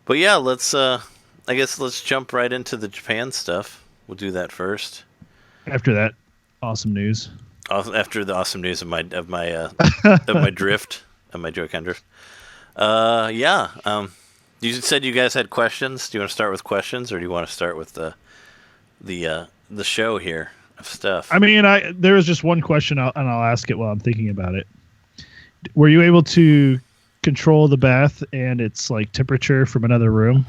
But yeah, let's. I guess let's jump right into the Japan stuff. We'll do that first. After that, awesome news. After the awesome news of my of my drift, of my Joy-Con drift. Yeah. You said you guys had questions. Do you want to start with questions, or do you want to start with the show here of stuff? I mean, there was just one question, and I'll ask it while I'm thinking about it. Were you able to control the bath and its like temperature from another room?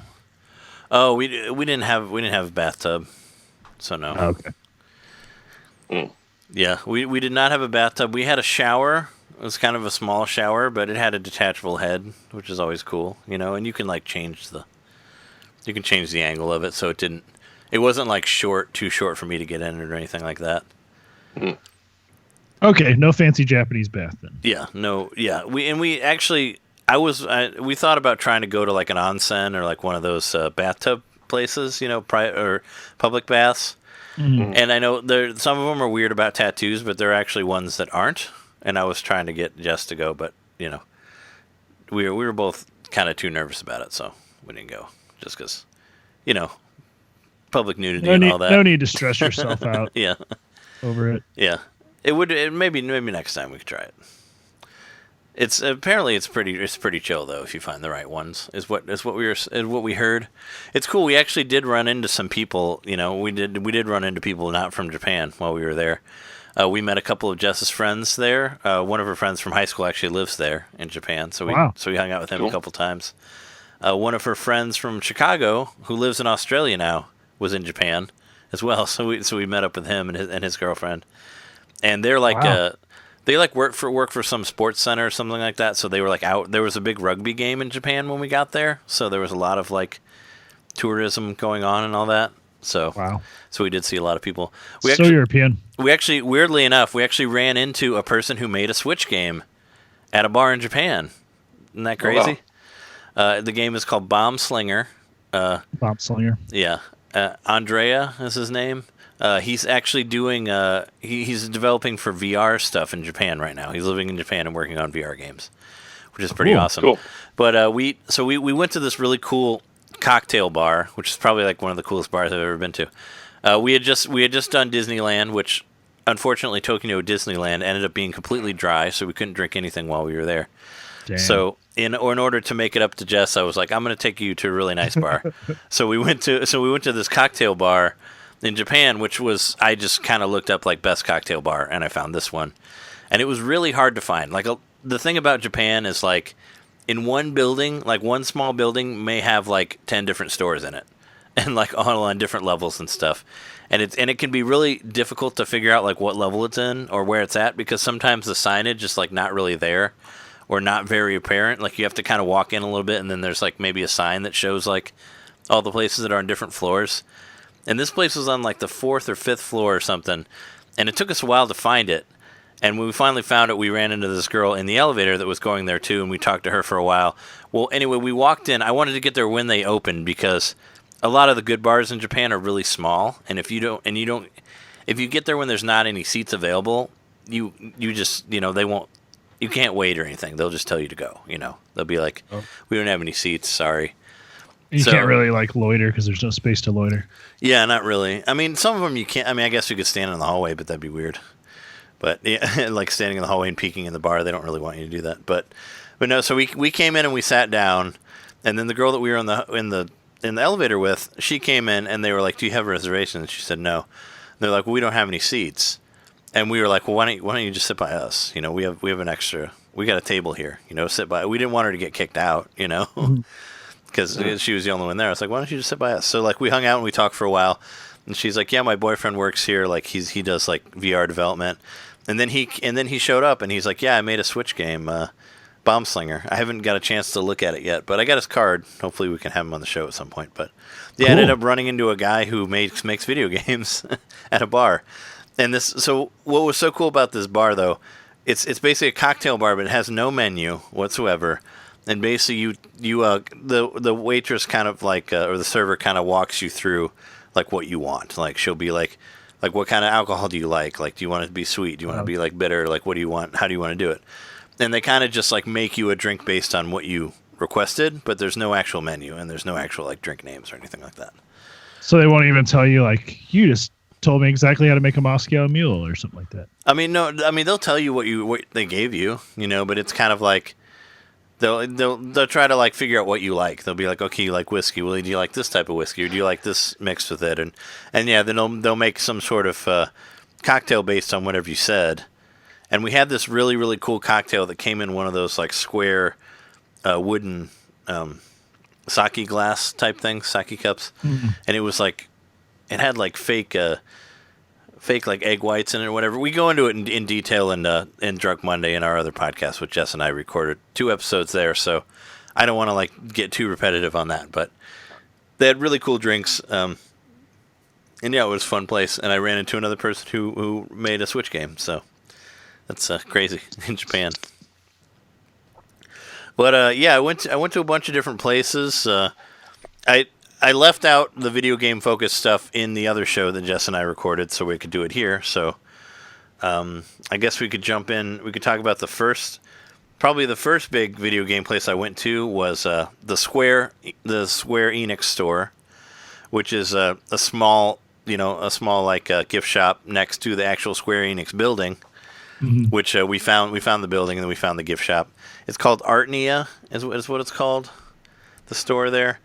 Oh, we didn't have a bathtub, so no. Okay. Yeah, we did not have a bathtub. We had a shower. It was kind of a small shower, but it had a detachable head, which is always cool, and you can like change the angle of it, so it wasn't like too short for me to get in it or anything like that. Okay, no fancy Japanese bath then. Yeah, no, yeah. We actually, we thought about trying to go to like an onsen or like one of those bathtub places, or public baths. Mm-hmm. And I know some of them are weird about tattoos, but there are actually ones that aren't. And I was trying to get Jess to go, but we were both kind of too nervous about it, so we didn't go. Just because, public nudity and all that. No need to stress yourself out. Yeah. Over it. Yeah. Maybe next time we could try it. It's pretty chill though if you find the right ones. Is what we heard. It's cool. We actually did run into some people. We did run into people not from Japan while we were there. We met a couple of Jess's friends there. One of her friends from high school actually lives there in Japan, so we hung out with him a couple times. One of her friends from Chicago, who lives in Australia now, was in Japan as well. So we met up with him and his girlfriend, and they're like they like work for some sports center or something like that. So they were like out. There was a big rugby game in Japan when we got there, so there was a lot of like tourism going on and all that. So So we did see a lot of people. European. We actually, weirdly enough, ran into a person who made a Switch game at a bar in Japan. Isn't that crazy? Wow. The game is called Bomb Slinger. Bomb Slinger. Yeah. Andrea is his name. He's actually doing. He's developing for VR stuff in Japan right now. He's living in Japan and working on VR games, which is pretty awesome. Cool. But we went to this really cool cocktail bar, which is probably like one of the coolest bars I've ever been to. We had just done Disneyland, which unfortunately Tokyo Disneyland ended up being completely dry, so we couldn't drink anything while we were there. Damn. So in order to make it up to Jess, I was like, I'm going to take you to a really nice bar. So we went to this cocktail bar in Japan, which was, I just kind of looked up like best cocktail bar, and I found this one, and it was really hard to find. Like the thing about Japan is like in one building, like one small building may have like 10 different stores in it. And like all on different levels and stuff, and it can be really difficult to figure out like what level it's in or where it's at, because sometimes the signage is like not really there or not very apparent. Like you have to kind of walk in a little bit, and then there's like maybe a sign that shows like all the places that are on different floors. And this place was on like the 4th or 5th floor or something, and it took us a while to find it. And when we finally found it, we ran into this girl in the elevator that was going there too, and we talked to her for a while. Well, anyway, we walked in. I wanted to get there when they opened, because a lot of the good bars in Japan are really small, and if you get there when there's not any seats available, you just they won't, you can't wait or anything. They'll just tell you to go. They'll be like, we don't have any seats, sorry. You can't really like loiter because there's no space to loiter. Yeah, not really. I mean, some of them you can't. I mean, I guess you could stand in the hallway, but that'd be weird. But yeah, like standing in the hallway and peeking in the bar, they don't really want you to do that. But no. So we came in and we sat down, and then the girl that we were in the elevator with, she came in and they were like, do you have a reservation? And she said no. And they're like, well, we don't have any seats. And we were like, well, why don't you just sit by us? We have an extra, we got a table here, sit by. We didn't want her to get kicked out, because she was the only one there. I was like, why don't you just sit by us? So like we hung out and we talked for a while, and she's like, yeah, my boyfriend works here, like he does like VR development. And then he showed up and he's like, yeah, I made a Switch game, Bomb Slinger. I haven't got a chance to look at it yet, but I got his card. Hopefully we can have him on the show at some point. But yeah, cool. I ended up running into a guy who makes video games at a bar. And so what was so cool about this bar though, it's basically a cocktail bar, but it has no menu whatsoever. And basically the waitress kind of like, or the server kind of walks you through like what you want. Like she'll be like what kind of alcohol do you like? Like, do you want it to be sweet? Do you want it to be like bitter? Like, what do you want? How do you want to do it? And they kind of just like make you a drink based on what you requested, but there's no actual menu and there's no actual like drink names or anything like that. So they won't even tell you like you just told me exactly how to make a Moscow Mule or something like that. I mean, no, I mean they'll tell you what they gave you, but it's kind of like they'll try to like figure out what you like. They'll be like, okay, you like whiskey. Well, do you like this type of whiskey, or do you like this mixed with it? And yeah, then they'll make some sort of cocktail based on whatever you said. And we had this really really cool cocktail that came in one of those like square wooden sake glass type things, sake cups, and it was like it had like fake like egg whites in it or whatever. We go into it in detail in Drunk Monday in our other podcast, which Jess and I recorded 2 episodes there. So I don't want to like get too repetitive on that, but they had really cool drinks. And yeah, it was a fun place. And I ran into another person who made a Switch game. So that's crazy in Japan. But yeah, I went to a bunch of different places. I left out the video game focused stuff in the other show that Jess and I recorded, so we could do it here. So I guess we could jump in. We could talk about probably the first big video game place I went to was the Square Enix store, which is a small like gift shop next to the actual Square Enix building. Which we found the building and then we found the gift shop. It's called Artnia is what it's called, the store there,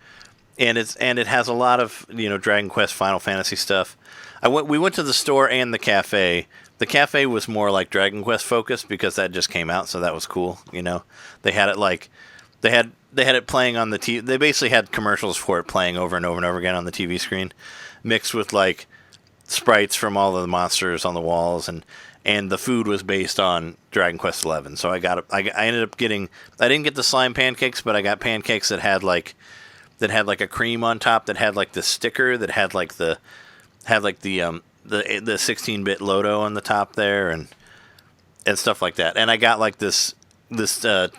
and it has a lot of Dragon Quest, Final Fantasy stuff. We went to the store and the cafe. The cafe was more like Dragon Quest focused because that just came out, so that was cool. They had it like they had it playing on the TV. They basically had commercials for it playing over and over and over again on the TV screen, mixed with like sprites from all of the monsters on the walls and the food was based on Dragon Quest XI. So I ended up getting. I didn't get the slime pancakes, but I got pancakes that had like a cream on top that had like the sticker that had like the 16-bit Loto on the top there and stuff like that. And I got like this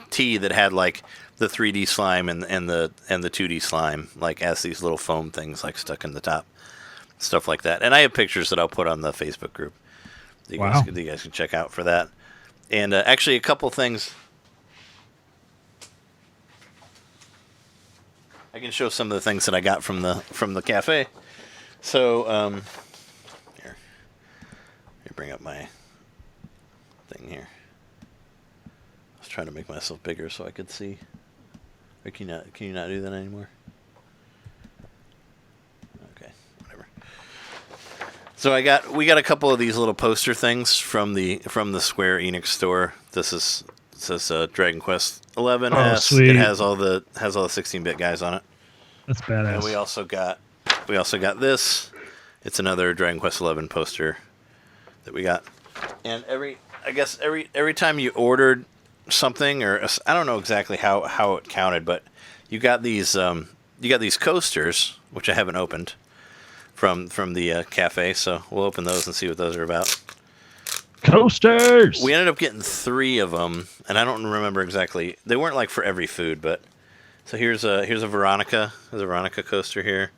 tea that had like the 3D slime and the 2D slime like as these little foam things like stuck in the top, stuff like that. And I have pictures that I'll put on the Facebook group. You guys can check out for that. And actually, a couple things. I can show some of the things that I got from the cafe. So, here, let me bring up my thing here. I was trying to make myself bigger so I could see. Or can you not do that anymore? Okay, whatever. So we got a couple of these little poster things from the Square Enix store. It says Dragon Quest 11S. Oh, sweet. It has all the 16-bit guys on it. That's badass. And we also got this. It's another Dragon Quest 11 poster that we got. And every time you ordered something, or I don't know exactly how it counted, but you got these coasters, which I haven't opened, from the cafe. So we'll open those and see what those are about. Coasters. We ended up getting 3 of them, and I don't remember exactly. They weren't like for every food, but so here's a Veronica. There's a Veronica coaster here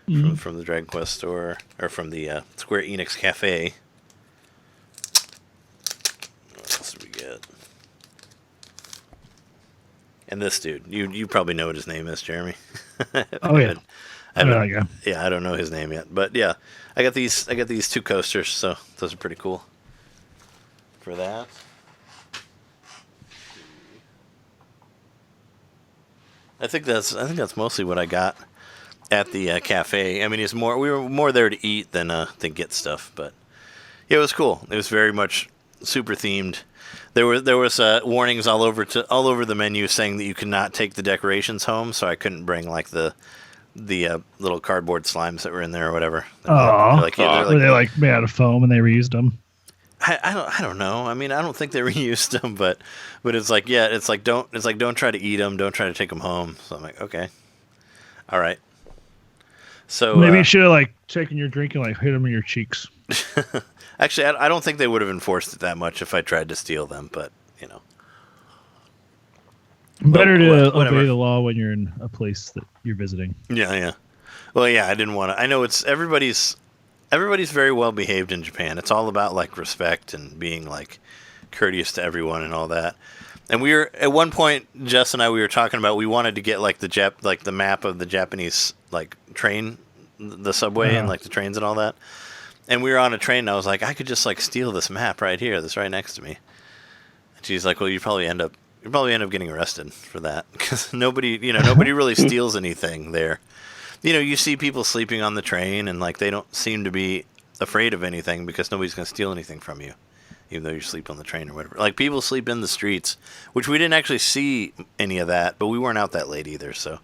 from the Dragon Quest store, or from the Square Enix cafe. What else did we get? And this dude, you probably know what his name is, Jeremy. Oh yeah. I don't know his name yet, but yeah, I got these 2 coasters, so those are pretty cool. For that, I think that's mostly what I got at the cafe. I mean, we were more there to eat than get stuff, but yeah, it was cool. It was very much super themed. There was warnings all over the menu saying that you could not take the decorations home, so I couldn't bring like the little cardboard slimes that were in there or whatever. Were they like made out of foam and they reused them? I don't know. I mean, I don't think they reused them, but it's like, yeah, it's like don't try to eat them, don't try to take them home. So I'm like, okay, all right. So maybe you should have like taken your drink and like hit them in your cheeks. Actually, I don't think they would have enforced it that much if I tried to steal them, but better to obey the law when you're in a place that you're visiting. Yeah. Well, yeah, I didn't want to. I know it's everybody's very well behaved in Japan. It's all about like respect and being like courteous to everyone and all that. And we were at one point, Jess and I, we were talking about we wanted to get like the map of the Japanese like train, the subway and like the trains and all that. And we were on a train, and I was like, I could just like steal this map right here, that's right next to me. And she's like, well, you probably end up getting arrested for that because nobody really steals anything there. You see people sleeping on the train, and like they don't seem to be afraid of anything because nobody's going to steal anything from you. Even though you sleep on the train or whatever. Like, people sleep in the streets, which we didn't actually see any of that, but we weren't out that late either, so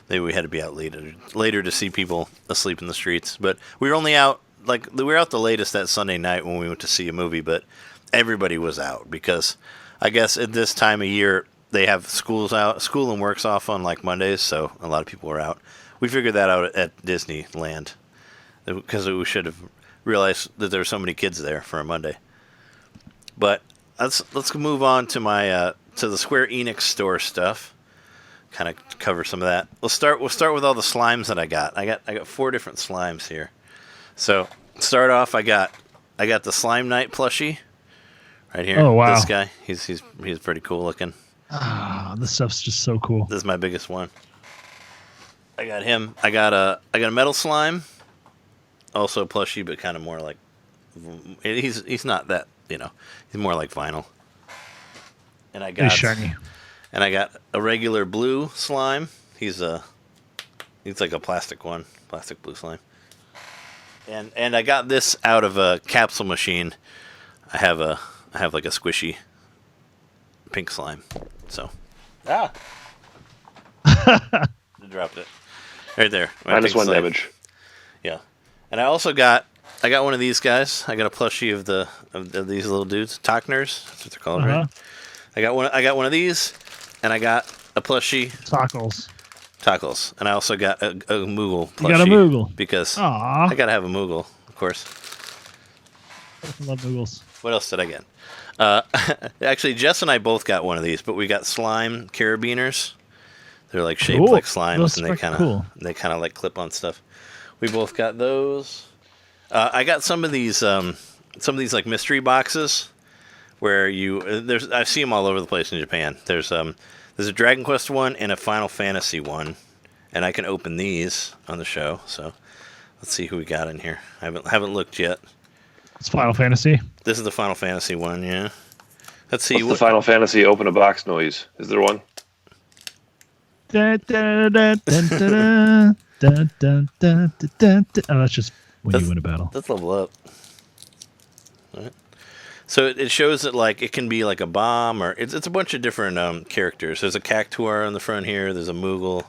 maybe we had to be out later to see people asleep in the streets. But we were only out, we were out the latest that Sunday night when we went to see a movie, but everybody was out because I guess at this time of year, they have school and works off on, like, Mondays, so a lot of people were out. We figured that out at Disneyland because we should have realized that there were so many kids there for a Monday. But let's move on to my to the Square Enix store stuff. Kind of cover some of that. We'll start with all the slimes that I got. I got 4 different slimes here. So start off, I got the Slime Knight plushie right here. Oh wow, this guy. He's pretty cool looking. Ah, this stuff's just so cool. This is my biggest one. I got him. I got a metal slime, also plushie, but kind of more like he's not that. He's more like vinyl. And I got shiny. And I got a regular blue slime. He's like a plastic blue slime. And I got this out of a capsule machine. I have like a squishy pink slime. So I dropped it right there. -1 damage. Yeah, and I also got one of these guys. I got a plushie of these little dudes, Tokners. That's what they're called, right? I got one of these, and I got a plushie. Tockles. And I also got a Moogle plushie. You got a Moogle because Aww. I gotta have a Moogle, of course. I love Moogles. What else did I get? Actually, Jess and I both got one of these, but we got slime carabiners. They're like shaped like slimes, those and they kind of like clip on stuff. We both got those. I got some of these like mystery boxes where I see them all over the place in Japan. There's a Dragon Quest one and a Final Fantasy one, and I can open these on the show. So let's see who we got in here. I haven't looked yet. It's Final Fantasy. This is the Final Fantasy one, yeah. Let's see. What's the Final Fantasy open a box noise? Is there one? Da, da, da, da, da, da, da, da, da, da. Oh, that's just when you win a battle. Let's level up. All right. So it shows that like it can be like a bomb, or it's a bunch of different characters. There's a Cactuar on the front here. There's a Moogle.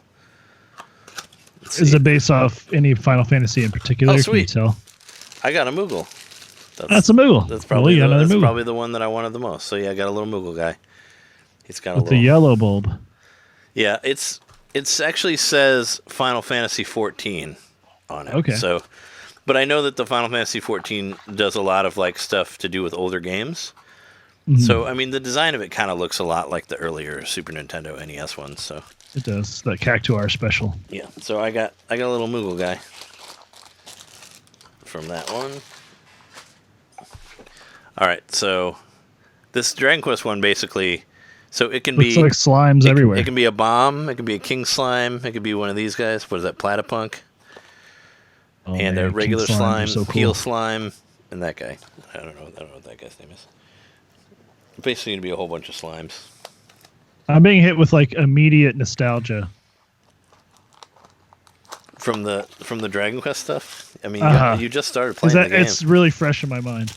Is it based off any Final Fantasy in particular? Oh, sweet. Can you tell? I got a Moogle. That's a Moogle. That's probably probably the one that I wanted the most. So yeah, I got a little Moogle guy. He's got with the yellow bulb. Yeah, it's actually says Final Fantasy 14 on it. Okay. So, but I know that the Final Fantasy 14 does a lot of like stuff to do with older games. Mm-hmm. So I mean, the design of it kind of looks a lot like the earlier Super Nintendo NES ones. So it does. The Cactuar special. Yeah. So I got a little Moogle guy from that one. All right. So this Dragon Quest one basically. So it can looks like slimes everywhere. It can be a bomb. It can be a king slime. It could be one of these guys. What is that? Platypunk. Oh, and man, a regular slime, so cool. peel slime, and that guy. I don't know what that guy's name is. Basically, gonna be a whole bunch of slimes. I'm being hit with like immediate nostalgia From the Dragon Quest stuff. I mean, you just started playing the game. It's really fresh in my mind.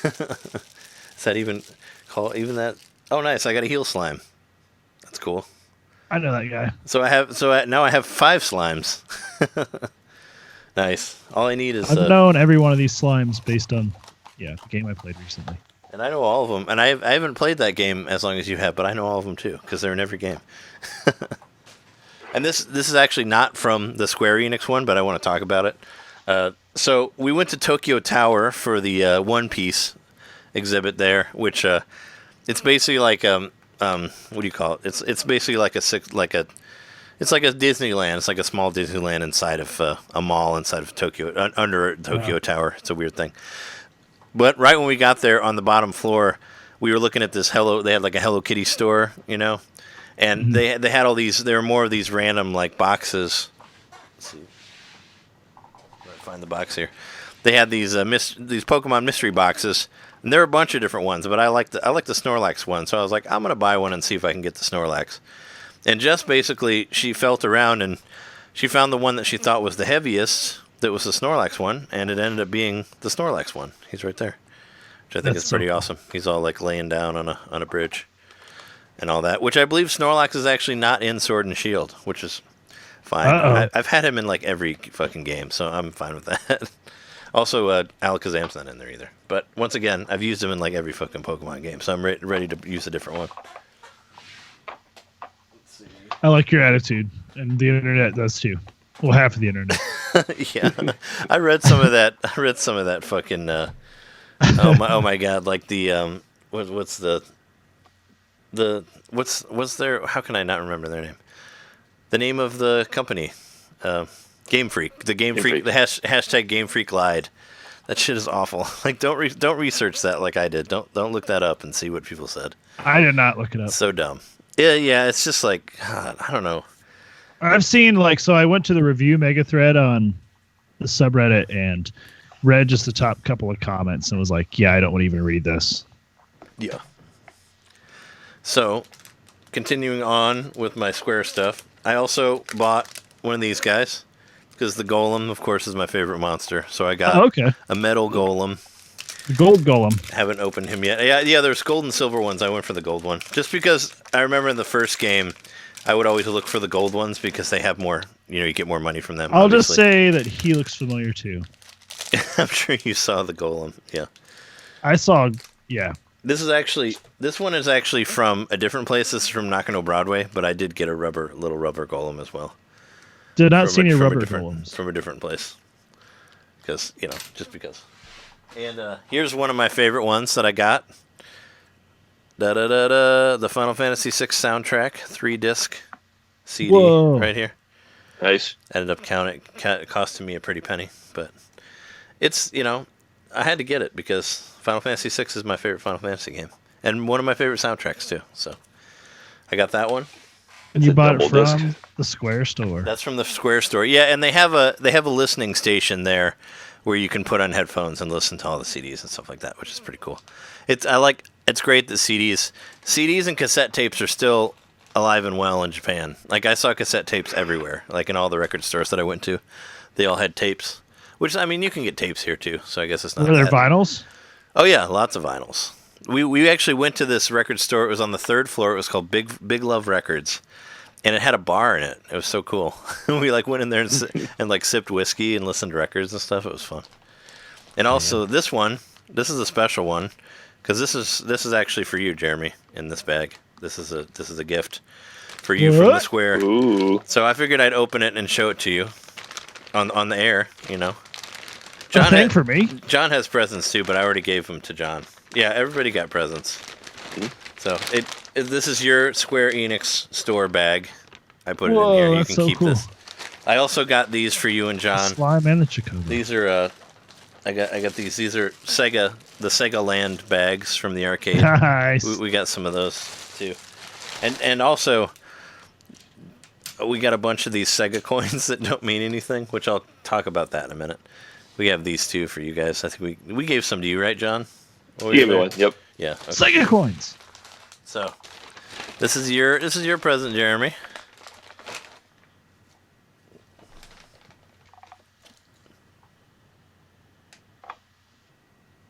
Is that even that? Oh, nice! I got a heel slime. That's cool. I know that guy. Now I have 5 slimes. Nice. All I need is. I've known every one of these slimes based on, the game I played recently. And I know all of them. And I haven't played that game as long as you have, but I know all of them too because they're in every game. And this is actually not from the Square Enix one, but I want to talk about it. So we went to Tokyo Tower for the One Piece exhibit there, which it's basically like what do you call it? It's basically it's like a Disneyland. It's like a small Disneyland inside of a mall inside of Tokyo, under Tokyo Tower. It's a weird thing. But right when we got there on the bottom floor we were looking at this they had like a Hello Kitty store, and they had all these. There were more of these random like boxes. Let's see, find the box here. They had these these Pokemon mystery boxes, and there were a bunch of different ones. But I like the Snorlax one, so I was like, I'm gonna buy one and see if I can get the Snorlax. And Jess basically she felt around and she found the one that she thought was the heaviest. That was the Snorlax one, and it ended up being the Snorlax one. He's right there, which I think is pretty awesome. He's all like laying down on a bridge, and all that. Which I believe Snorlax is actually not in Sword and Shield, which is fine. I've had him in like every fucking game, so I'm fine with that. Also, Alakazam's not in there either. But once again, I've used him in like every fucking Pokemon game, so I'm ready to use a different one. I like your attitude, and the internet does too. Well, half of the internet. Yeah, I read some of that. Fucking. Oh my god! Like the what's their? How can I not remember their name? The name of the company, Game Freak. The Game Freak. The hashtag Game Freak lied. That shit is awful. Like don't research that like I did. Don't look that up and see what people said. I did not look it up. So dumb. Yeah. It's just like I don't know. I've seen so I went to the review mega thread on the subreddit and read just the top couple of comments and was like, yeah, I don't want to even read this. Yeah. So, continuing on with my Square stuff, I also bought one of these guys because the Golem, of course, is my favorite monster. So I got a metal Golem. The gold Golem. Haven't opened him yet. Yeah, there's gold and silver ones. I went for the gold one. Just because I remember in the first game, I would always look for the gold ones because they have more, you get more money from them. I'll just say that he looks familiar too. I'm sure you saw the Golem. Yeah. I saw, yeah. This one is actually from a different place. This is from Nakano Broadway, but I did get a little rubber Golem as well. Did not see any rubber Golems. From a different place. Because, just because. And here's one of my favorite ones that I got. The Final Fantasy VI soundtrack, 3-disc CD. Whoa. Right here. Nice. Ended up costing me a pretty penny, but it's, I had to get it because Final Fantasy VI is my favorite Final Fantasy game and one of my favorite soundtracks too. So I got that one. And you bought it from the Square store. That's from the Square store. Yeah, and they have a listening station there where you can put on headphones and listen to all the CDs and stuff like that, which is pretty cool. It's great that CDs and cassette tapes are still alive and well in Japan. Like I saw cassette tapes everywhere, like in all the record stores that I went to. They all had tapes, which I mean you can get tapes here too. So I guess it's not. Were there vinyls? Oh yeah, lots of vinyls. We actually went to this record store. It was on the 3rd floor. It was called Big Love Records, and it had a bar in it. It was so cool. We went in there and sipped whiskey and listened to records and stuff. It was fun. And also this is a special one. Because this is actually for you, Jeremy, in this bag. This is a gift for you from the Square. Ooh. So I figured I'd open it and show it to you on the air. John for me. John has presents too, but I already gave them to John. Yeah, everybody got presents. So this is your Square Enix store bag. I put it in here. You can keep this. I also got these for you and John. The slime and the Chocobo. These are I got these. These are the Sega Land bags from the arcade. Nice. We got some of those too, and also we got a bunch of these Sega coins that don't mean anything, which I'll talk about that in a minute. We have these too for you guys. I think we gave some to you, right, John? You gave me one. Yep. Yeah. Okay. Sega coins. So this is your present, Jeremy.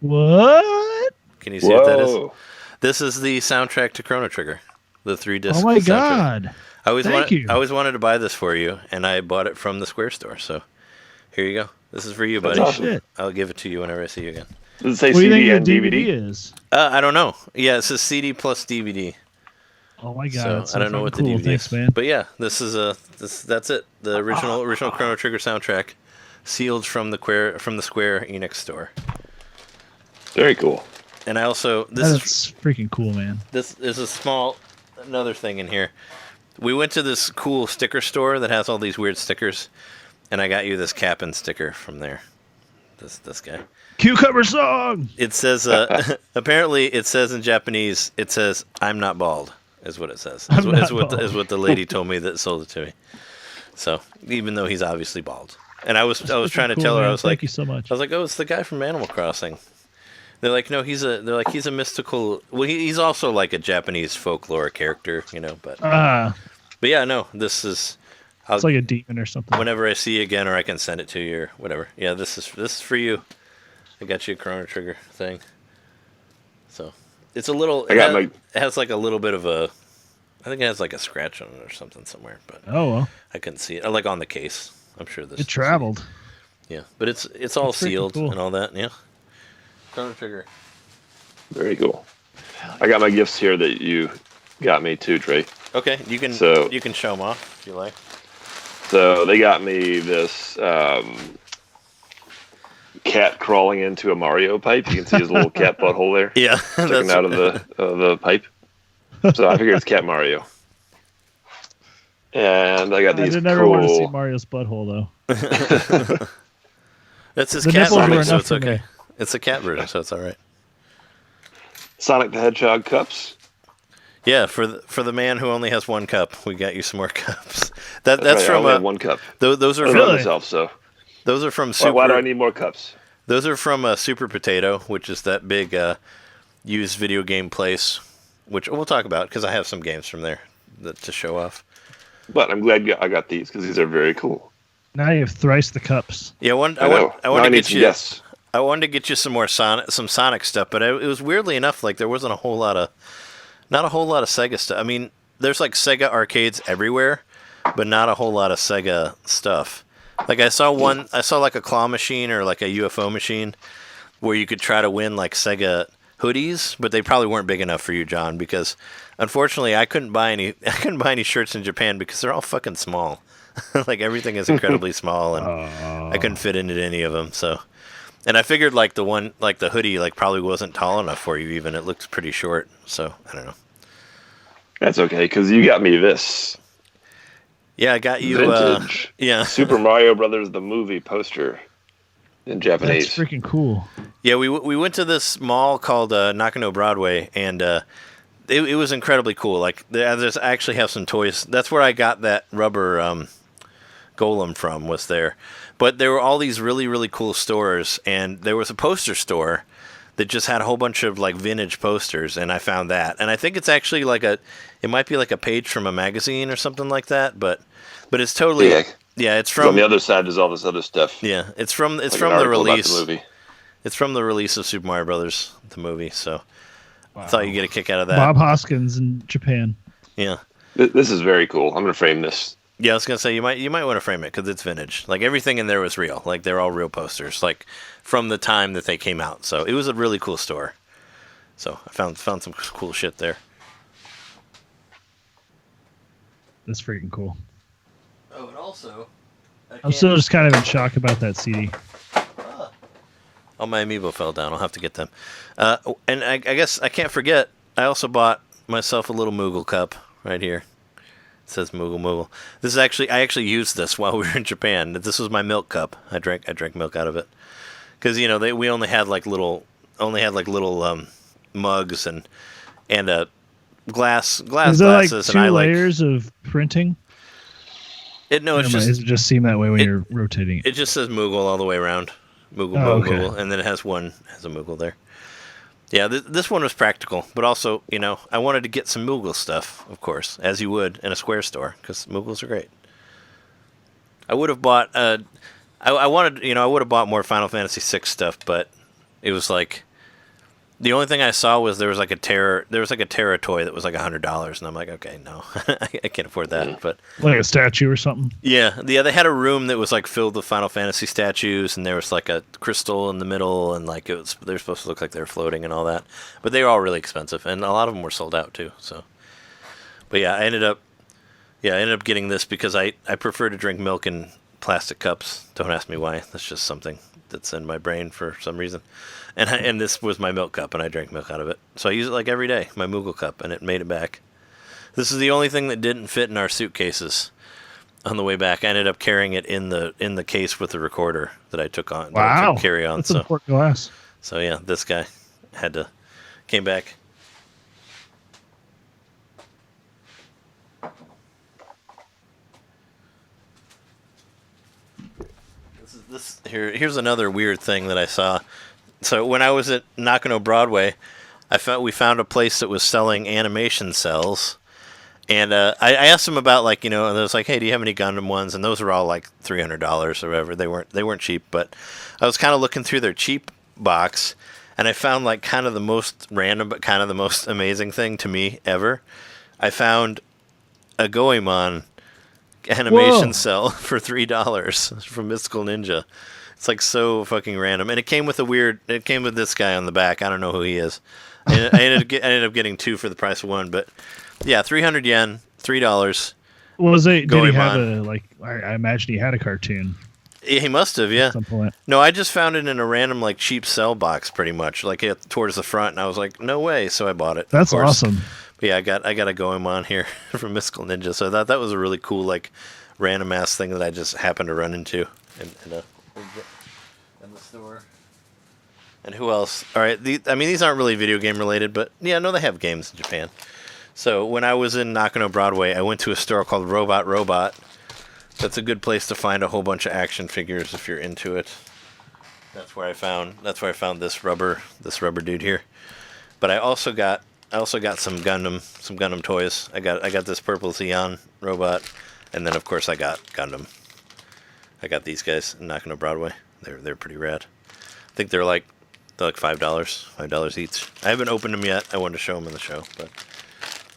What? Can you see what that is? This is the soundtrack to Chrono Trigger, the 3-disc. Oh my soundtrack. God! I always wanted to buy this for you, and I bought it from the Square store. So here you go. This is for you, buddy. That's awesome. I'll give it to you whenever I see you again. Does it say What do you CD think and the DVD? DVD is? I don't know. Yeah, it says CD plus DVD. Oh my God! So I don't know what cool. the DVD Thanks, is, man. but yeah, that's it. The original Chrono Trigger soundtrack, sealed from the Square Enix store. Very cool. And I also That's freaking cool, man. This is another thing in here. We went to this cool sticker store that has all these weird stickers, and I got you this Cap'n sticker from there. This guy. Cucumber song. It says apparently it says in Japanese. It says I'm not bald is what it says. Is what the lady told me that sold it to me. So even though he's obviously bald, and I was trying to tell her, man. I was Thank like, you so much. I was like, oh, it's the guy from Animal Crossing. They're like, no, he's a mystical. Well, he's also like a Japanese folklore character, But yeah, no, this is. It's like a demon or something. Whenever I see you again, or I can send it to you, or whatever. Yeah, this is for you. I got you a Chrono Trigger thing. So it's a little. It has like a little bit of a. I think it has like a scratch on it or something somewhere, but I couldn't see it. Like on the case, I'm sure this. It traveled. Yeah, but it's all sealed cool. and all that. Yeah. Chrono Trigger. Very cool. I got my gifts here that you got me too, Trey. Okay, you can show them off if you like. So they got me this cat crawling into a Mario pipe. You can see his little cat butthole there. Yeah, sticking out of the pipe. So I figured it's Cat Mario. And I got these. I never want to see Mario's butthole though. That's his cat version, so it's okay. It's a cat version, so it's all right. Sonic the Hedgehog cups. Yeah, for the man who only has one cup, we got you some more cups. That's right, from I only have one cup. Those are from really? myself, so. Those are from Super. Why do I need more cups? Those are from Super Potato, which is that big used video game place, which we'll talk about because I have some games from there to show off. But I'm glad I got these because these are very cool. Now you have thrice the cups. Yeah, I wanted to get you some more Sonic stuff, but it was weirdly enough like there wasn't not a whole lot of Sega stuff. I mean, there's like Sega arcades everywhere, but not a whole lot of Sega stuff. Like I saw like a claw machine or like a UFO machine where you could try to win like Sega hoodies, but they probably weren't big enough for you, John, because unfortunately I couldn't buy any shirts in Japan because they're all fucking small. Like everything is incredibly small, and I couldn't fit into any of them. So, and I figured like the hoodie like probably wasn't tall enough for you even. It looks pretty short. So I don't know. That's okay because you got me this. Yeah, I got you. Vintage. Yeah, Super Mario Brothers the movie poster in Japanese. That's freaking cool. Yeah, we went to this mall called Nakano Broadway, and it was incredibly cool. Like there's actually have some toys. That's where I got that rubber Golem from. Was there, but there were all these really really cool stores, and there was a poster store that just had a whole bunch of like vintage posters, and I found that, and I think it's actually it might be like a page from a magazine or something like that, but it's totally it's from on the other side. There's all this other stuff. Yeah, it's from the release. It's from the release of Super Mario Brothers, the movie. So I thought you'd get a kick out of that. Bob Hoskins in Japan. Yeah, this is very cool. I'm gonna frame this. Yeah, I was gonna say you might want to frame it because it's vintage. Like everything in there was real. Like they're all real posters. Like from the time that they came out. So it was a really cool store. So I found some cool shit there. That's freaking cool. Oh, and also, I'm still just kind of in shock about that CD. Oh, my Amiibo fell down. I'll have to get them. And I guess I can't forget, I also bought myself a little Moogle cup right here. It says Moogle Moogle. This is I actually used this while we were in Japan. This was my milk cup. I drank milk out of it. Because, we only had like little mugs and glass Is glasses. there like two and layers of printing? It just seem that way when you're rotating it. It just says Moogle all the way around. Moogle, Moogle, and then it has a Moogle there. Yeah, this one was practical, but also, I wanted to get some Moogle stuff, of course, as you would in a Square store, because Moogles are great. I would have bought, I would have bought more Final Fantasy VI stuff, but it was like, the only thing I saw was there was like a Terra toy that was like $100, and I'm like, okay, no, I can't afford that. But like a statue or something. Yeah, they had a room that was like filled with Final Fantasy statues, and there was like a crystal in the middle, and like they're supposed to look like they're floating and all that. But they were all really expensive, and a lot of them were sold out too. So, but yeah, I ended up getting this because I prefer to drink milk in plastic cups. Don't ask me why. That's just something that's in my brain for some reason. And this was my milk cup, and I drank milk out of it. So I use it like every day, my Moogle cup, and it made it back. This is the only thing that didn't fit in our suitcases. on the way back. I ended up carrying it in the case with the recorder that I took on. Wow, that I took carry on. That's important glass. So yeah, this guy came back. Here's another weird thing that I saw. So when I was at Nakano Broadway, we found a place that was selling animation cells, and I asked them about and they was like, hey, do you have any Gundam ones? And those were all like $300 or whatever. They weren't cheap, but I was kind of looking through their cheap box, and I found like kind of the most random but kind of the most amazing thing to me ever. I found a Goemon animation cell for $3 from Mystical Ninja. It's like so fucking random, and it came with this guy on the back. I don't know who he is. I ended up getting two for the price of one, but yeah, 300 yen, $3. Was it? Did he have Goemon. I imagine he had a cartoon. He must have, yeah. At some point. No, I just found it in a random cheap cell box, pretty much, towards the front, and I was like, no way, so I bought it. That's awesome. But yeah, I got a Goemon here from Mystical Ninja, so that was a really cool random ass thing that I just happened to run into in the store. And who else? All right, these aren't really video game related, but yeah, no, they have games in Japan. So when I was in Nakano Broadway, I went to a store called Robot. That's a good place to find a whole bunch of action figures if you're into it. That's where I found this rubber dude here. But I also got some Gundam toys. I got this purple Zeon robot, and then of course I got Gundam. I got these guys in Nakano Broadway. They're pretty rad. I think they're like $5 each. I haven't opened them yet. I wanted to show them in the show, but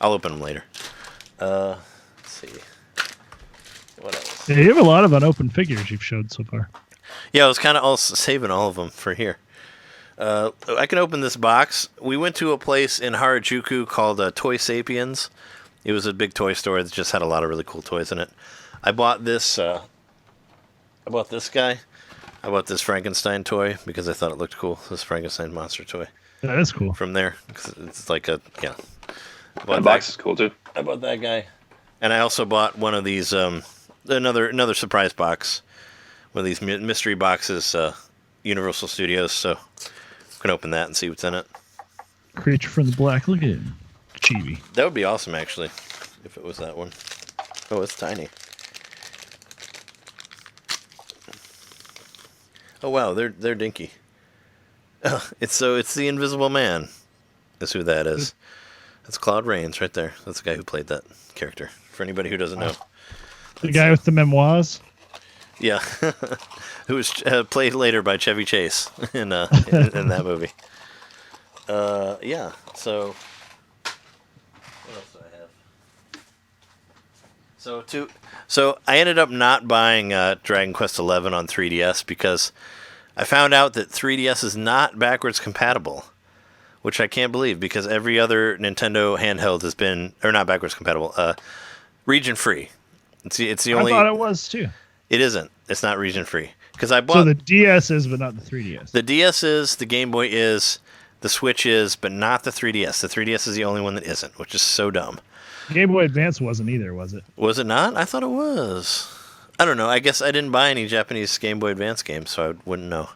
I'll open them later. Let's see. What else? Yeah, you have a lot of unopened figures you've showed so far. Yeah, I was kind of saving all of them for here. I can open this box. We went to a place in Harajuku called Toy Sapiens. It was a big toy store that just had a lot of really cool toys in it. I bought this. I bought this guy. I bought this Frankenstein toy because I thought it looked cool. This Frankenstein monster toy. That is cool. From there, it's like a yeah. That box is cool too. I bought that guy, and I also bought one of these. Another surprise box. One of these mystery boxes. Universal Studios. So I'm gonna open that and see what's in it. Creature from the Black Lagoon. Chibi. That would be awesome, actually, if it was that one. Oh, it's tiny. Oh wow, they're dinky. Oh, it's the Invisible Man. That's who that is. That's Claude Rains right there. That's the guy who played that character. For anybody who doesn't know, the guy with the memoirs. Yeah, who was played later by Chevy Chase in that movie. Yeah. So what else do I have? So I ended up not buying Dragon Quest XI on 3DS because I found out that 3DS is not backwards compatible, which I can't believe because every other Nintendo handheld has been, or not backwards compatible, region free. It's the only. I thought it was too. It isn't. It's not region free because I bought. So the DS is, but not the 3DS. The DS is, the Game Boy is, the Switch is, but not the 3DS. The 3DS is the only one that isn't, which is so dumb. Game Boy Advance wasn't either, was it? Was it not? I thought it was. I don't know. I guess I didn't buy any Japanese Game Boy Advance games, so I wouldn't know.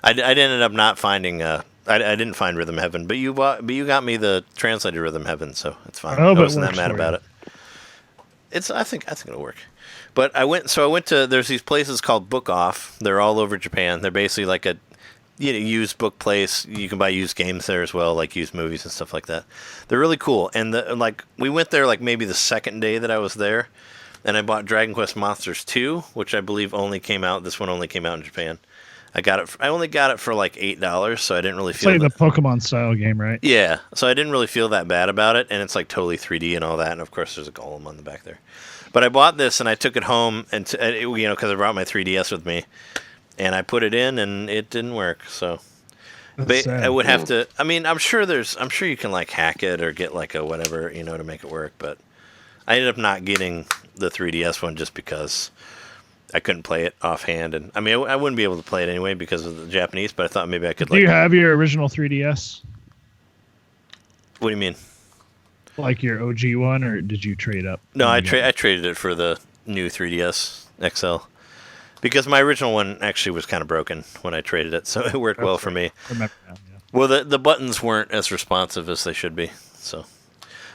I ended up not finding. I didn't find Rhythm Heaven, but you got me the translated Rhythm Heaven, so it's fine. Oh, I but wasn't that mad about it. I think it'll work. But I went to. There's these places called Book Off. They're all over Japan. They're basically like a used book place. You can buy used games there as well, like used movies and stuff like that. They're really cool. And we went there maybe the second day that I was there, and I bought Dragon Quest Monsters 2, which I believe only came out. This one only came out in Japan. I only got it for like $8, so I didn't really feel. It's like the Pokemon style game, right? Yeah, so I didn't really feel that bad about it, and it's like totally 3D and all that, and of course there's a golem on the back there. But I bought this and I took it home, and because I brought my 3DS with me, and I put it in and it didn't work. So I would have to. I mean, I'm sure you can hack it or get a whatever to make it work. But I ended up not getting the 3DS one just because I couldn't play it offhand, and I mean I wouldn't be able to play it anyway because of the Japanese. But I thought maybe I could. Do you have your original 3DS? What do you mean? Like your OG one, or did you trade up? No, I traded it for the new 3DS XL. Because my original one actually was kind of broken when I traded it, so it worked well for me. Remember now, yeah. Well, the buttons weren't as responsive as they should be. So,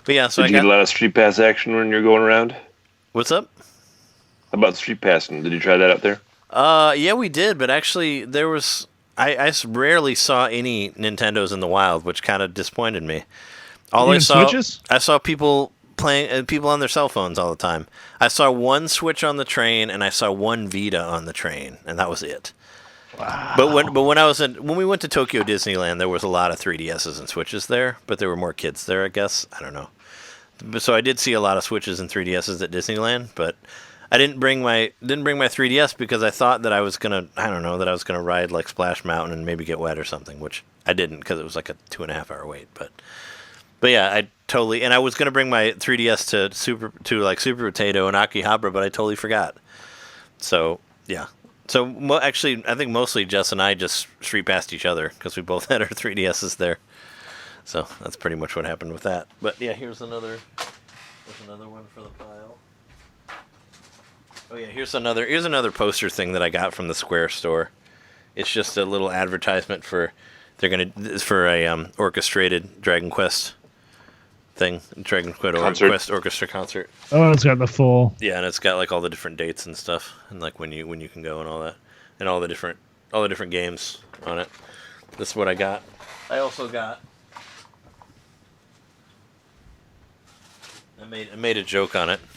but yeah. So Did you get a lot of Street Pass action when you're going around? What's up? How about Street Passing? Did you try that out there? Yeah, we did, but actually there was I rarely saw any Nintendos in the wild, which kind of disappointed me. All Even I saw Switches? I saw people playing people on their cell phones all the time. I saw one Switch on the train and I saw one Vita on the train, and that was it. Wow. But when we went to Tokyo Disneyland, there was a lot of 3DSs and Switches there, but there were more kids there, I guess. I don't know. So I did see a lot of Switches and 3DSs at Disneyland, but I didn't bring my 3DS because I thought that I was gonna ride like Splash Mountain and maybe get wet or something, which I didn't because it was like a 2.5 hour wait. But yeah, I totally, and I was gonna bring my 3DS to Super Potato and Akihabara, but I totally forgot. So yeah. So actually, I think mostly Jess and I just street passed each other because we both had our 3DSs there. So that's pretty much what happened with that. But yeah, here's another one for the pile. Oh yeah, here's another poster thing that I got from the Square store. It's just a little advertisement for a orchestrated Dragon Quest thing, Dragon Quest Orchestra concert. Oh, it's got the full. Yeah, and it's got like all the different dates and stuff, and like when you can go and all that, and all the different games on it. This is what I got. I also got. I made a joke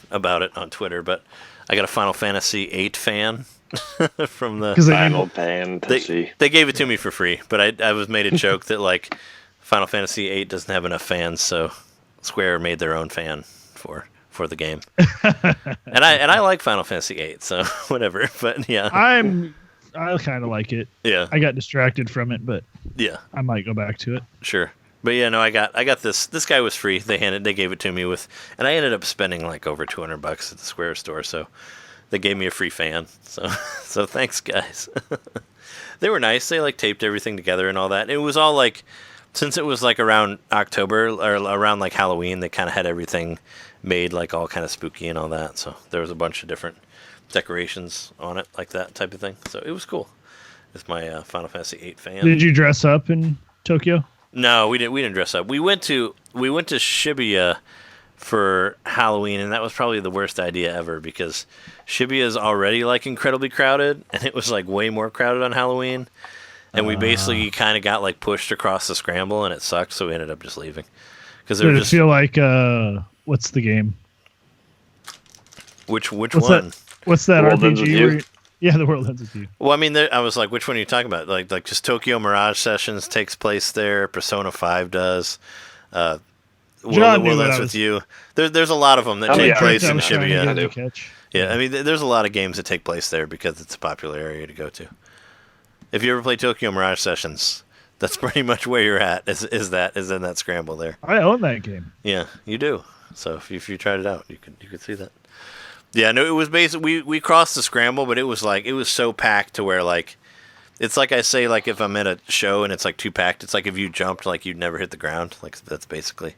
about it on Twitter, but I got a Final Fantasy VIII fan from the Final Fantasy. They gave it to me for free, but I was made a joke that like Final Fantasy VIII doesn't have enough fans, so Square made their own fan for the game. and I like Final Fantasy VIII, so whatever. But yeah, I kind of like it. Yeah, I got distracted from it, but yeah, I might go back to it. Sure. But yeah, no, I got this. This guy was free. They gave it to me and I ended up spending like over $200 at the Square store. So they gave me a free fan. So thanks, guys. They were nice. They like taped everything together and all that. It was all like, since it was like around October or around like Halloween, they kind of had everything made like all kind of spooky and all that. So there was a bunch of different decorations on it, like that type of thing. So it was cool. It's my Final Fantasy VIII fan. Did you dress up in Tokyo? No, we didn't dress up. We went to Shibuya for Halloween, and that was probably the worst idea ever because Shibuya is already like incredibly crowded, and it was like way more crowded on Halloween. And we basically kind of got like pushed across the scramble, and it sucked. So we ended up just leaving because Did it feel like what's the game? Which one? What's that World Ends With RPG? You? Yeah, the world ends with you. Well, I mean, I was like, which one are you talking about? Like just Tokyo Mirage Sessions takes place there. Persona 5 does. John World Ends With You. There's a lot of them that take place in Shibuya. Yeah, I mean, there's a lot of games that take place there because it's a popular area to go to. If you ever play Tokyo Mirage Sessions, that's pretty much where you're at. Is in that scramble there? I own that game. Yeah, you do. So if you tried it out, you could see that. Yeah, no, it was basically we crossed the scramble, but it was so packed to where like it's like I say, like if I'm at a show and it's like too packed, it's like if you jumped like you'd never hit the ground. Like that's basically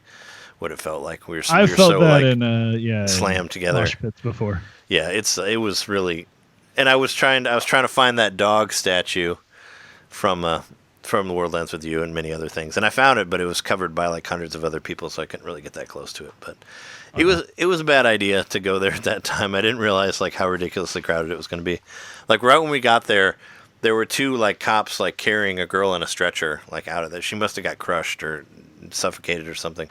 what it felt like. We were so that like slammed together. Mosh pits before. Yeah, it was really, and I was trying to find that dog statue from The World Ends With You and many other things, and I found it, but it was covered by like hundreds of other people, so I couldn't really get that close to it. But it was a bad idea to go there at that time. I didn't realize like how ridiculously crowded it was going to be. Like right when we got there were two like cops like carrying a girl in a stretcher like out of there. She must have got crushed or suffocated or something.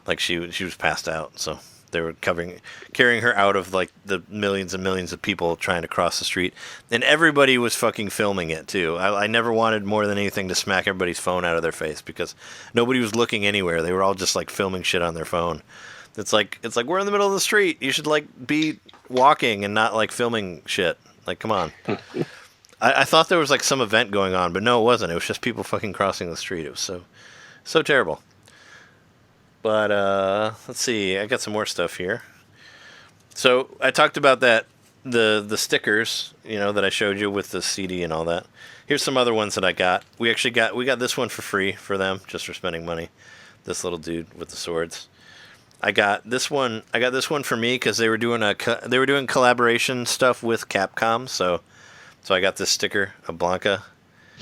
Like she was passed out, so they were carrying her out of like the millions and millions of people trying to cross the street, and everybody was fucking filming it too. I never wanted more than anything to smack everybody's phone out of their face because nobody was looking anywhere. They were all just like filming shit on their phone. It's like we're in the middle of the street. You should like be walking and not like filming shit. Like, come on. I thought there was like some event going on, but no, it wasn't. It was just people fucking crossing the street. It was so terrible. But let's see. I got some more stuff here. So I talked about that the stickers, that I showed you with the CD and all that. Here's some other ones that I got. We got this one for free for them, just for spending money. This little dude with the swords. I got this one. I got this one for me because they were doing collaboration stuff with Capcom. So I got this sticker of Blanca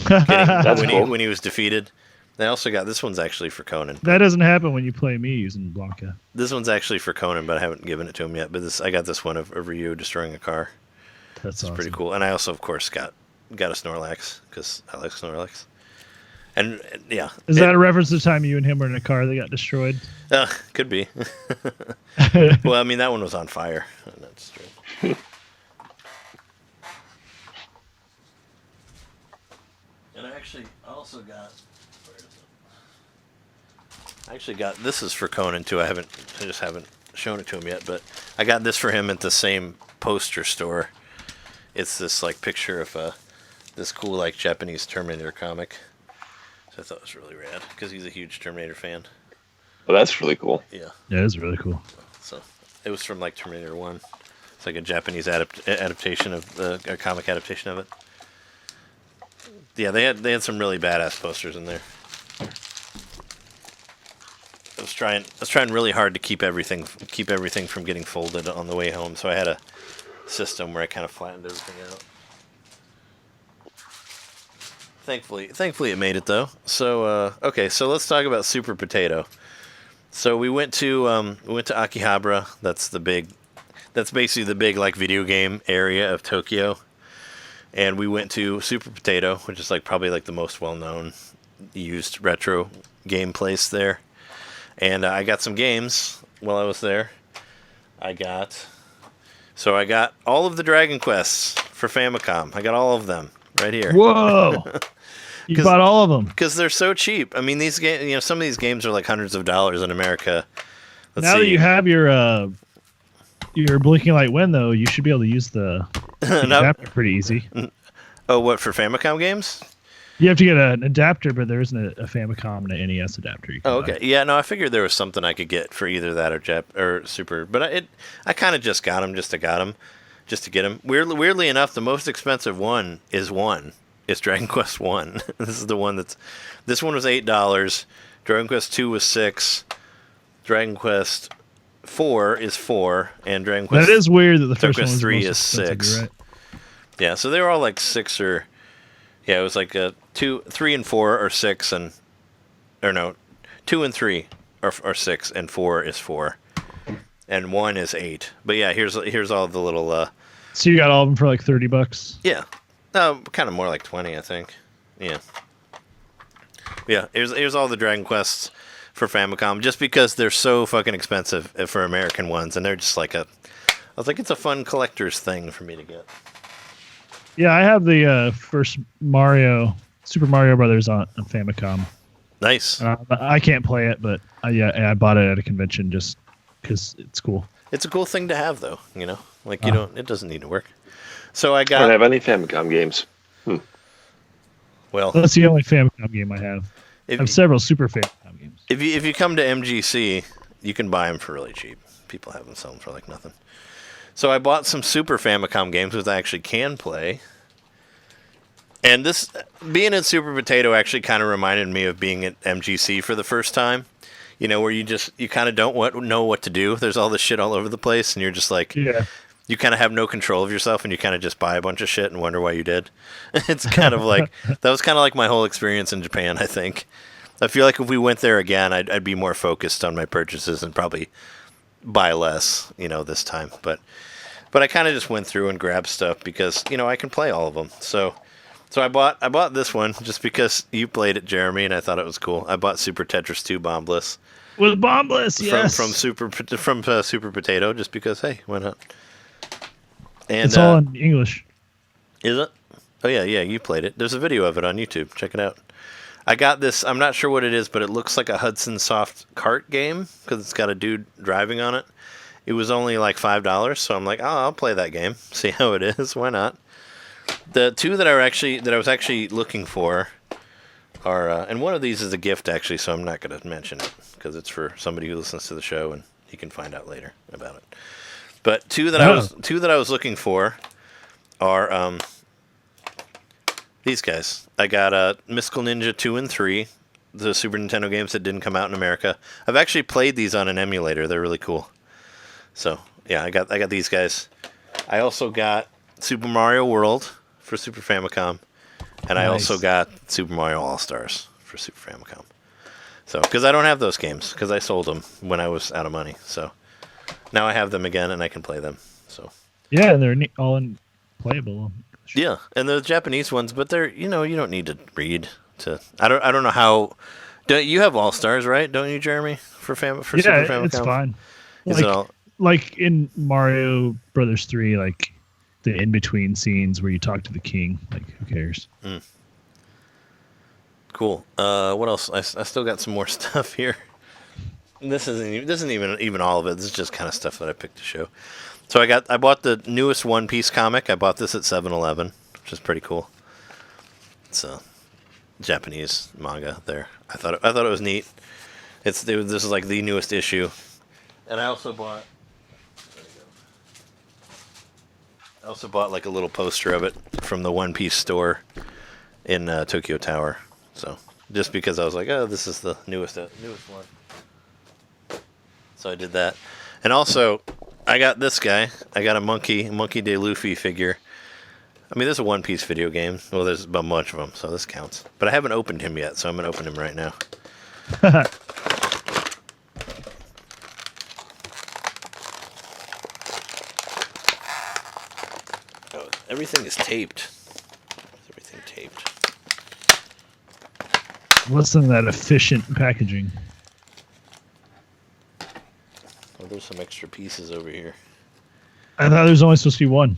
That's cool. when he was defeated. I also got this one's actually for Conan. That doesn't happen when you play me using Blanca. This one's actually for Conan, but I haven't given it to him yet. But I got this one of Ryu destroying a car. That's awesome. Pretty cool. And I also, of course, got a Snorlax because I like Snorlax. And yeah, is that a reference to the time you and him were in a car that got destroyed? Could be. Well, I mean, that one was on fire. That's true. And I actually also got. Where is it? I actually got this is for Conan too. I just haven't shown it to him yet, but I got this for him at the same poster store. It's this like picture of this cool like Japanese Terminator comic. So I thought it was really rad because he's a huge Terminator fan. Well, that's really cool. Yeah. Yeah, it is really cool. So it was from like Terminator 1. It's like a Japanese adaptation of a comic adaptation of it. Yeah, they had some really badass posters in there. I was trying really hard to keep everything from getting folded on the way home. So I had a system where I kind of flattened everything out. Thankfully it made it though. So okay, so let's talk about Super Potato. So we went to Akihabara. That's basically the big like video game area of Tokyo. And we went to Super Potato, which is like probably like the most well-known used retro game place there. And I got some games while I was there. I got all of the Dragon Quests for Famicom. I got all of them right here. Whoa! You bought all of them because they're so cheap. I mean, these games. Some of these games are like hundreds of dollars in America. Now that you have your blinking light win, though, you should be able to use the adapter pretty easy. Oh, what for Famicom games? You have to get an adapter, but there isn't a Famicom and an NES adapter. Oh, okay. Yeah, no, I figured there was something I could get for either that or Super, but I kind of just got them just to get them. Weirdly enough, the most expensive one is one. It's Dragon Quest 1. This is the one this one was $8. Dragon Quest 2 was $6. Dragon Quest 4 is $4, and Dragon Quest. That is weird that the first one was 3 is $6. Right? Yeah, so they were all like 6 or. Yeah, it was like 2, 3, and 4 are 6, and 2 and 3 are 6, and 4 is 4, and 1 is 8. But yeah, here's all the little. So you got all of them for like $30? Yeah, kind of more like 20, I think. Yeah. Yeah, here's all the Dragon Quests for Famicom, just because they're so fucking expensive for American ones, and they're just like I was like, it's a fun collector's thing for me to get. Yeah, I have the first Super Mario Brothers on Famicom. Nice. I can't play it, but I bought it at a convention just because it's cool. It's a cool thing to have, though. Like it doesn't need to work. So I don't have any Famicom games. Well, that's the only Famicom game I have. I have several Super Famicom games. If you come to MGC, you can buy them for really cheap. People have them selling for like nothing. So I bought some Super Famicom games which I actually can play. And this, being in Super Potato actually kind of reminded me of being at MGC for the first time. Where you kind of don't know what to do. There's all this shit all over the place, and you're just like, yeah. You kind of have no control of yourself, and you kind of just buy a bunch of shit and wonder why you did. It's kind of like, that was kind of like my whole experience in Japan, I think. I feel like if we went there again, I'd be more focused on my purchases and probably buy less, this time. But I kind of just went through and grabbed stuff because, I can play all of them. So I bought this one just because you played it, Jeremy, and I thought it was cool. I bought Super Tetris 2 Bombless. With Bombless, yes. From Super Potato, just because, hey, why not? And it's all in English. Is it? Oh yeah, you played it. There's a video of it on YouTube. Check it out. I got this. I'm not sure what it is, but it looks like a Hudson Soft kart game because it's got a dude driving on it. It was only like $5, so I'm like, oh, I'll play that game. See how it is. Why not? The two that I was actually looking for are, and one of these is a gift actually, so I'm not going to mention it because it's for somebody who listens to the show and he can find out later about it. But two that I was looking for are these guys. I got Mystical Ninja 2 and 3 the Super Nintendo games that didn't come out in America. I've actually played these on an emulator. They're really cool. So yeah, I got these guys. I also got Super Mario World for Super Famicom, and I also got Super Mario All Stars for Super Famicom. So because I don't have those games because I sold them when I was out of money. So now I have them again and I can play them. So yeah, and they're all playable. Yeah, and the Japanese ones, but they're you don't need to read to. I don't know how. Don't you have All Stars, right? Don't you, Jeremy? For Super Famicom? It's fine. Is it all? Like in Mario Brothers 3, like the in-between scenes where you talk to the king. Like, who cares? Cool. What else? I still got some more stuff here. This isn't even all of it. This is just kind of stuff that I picked to show. So I bought the newest One Piece comic. I bought this at 7-Eleven, which is pretty cool. It's a Japanese manga there. I thought it was neat. This is like the newest issue. And I also bought like a little poster of it from the One Piece store in Tokyo Tower. So just because I was like, oh, this is the newest one. So I did that. And also, I got this guy. I got a Monkey D. Luffy figure. I mean, there's a One Piece video game. Well, there's a bunch of them, so this counts. But I haven't opened him yet, so I'm going to open him right now. Oh, everything is taped. Everything taped. Listen to that efficient packaging. Oh, there's some extra pieces over here. I thought there was only supposed to be one.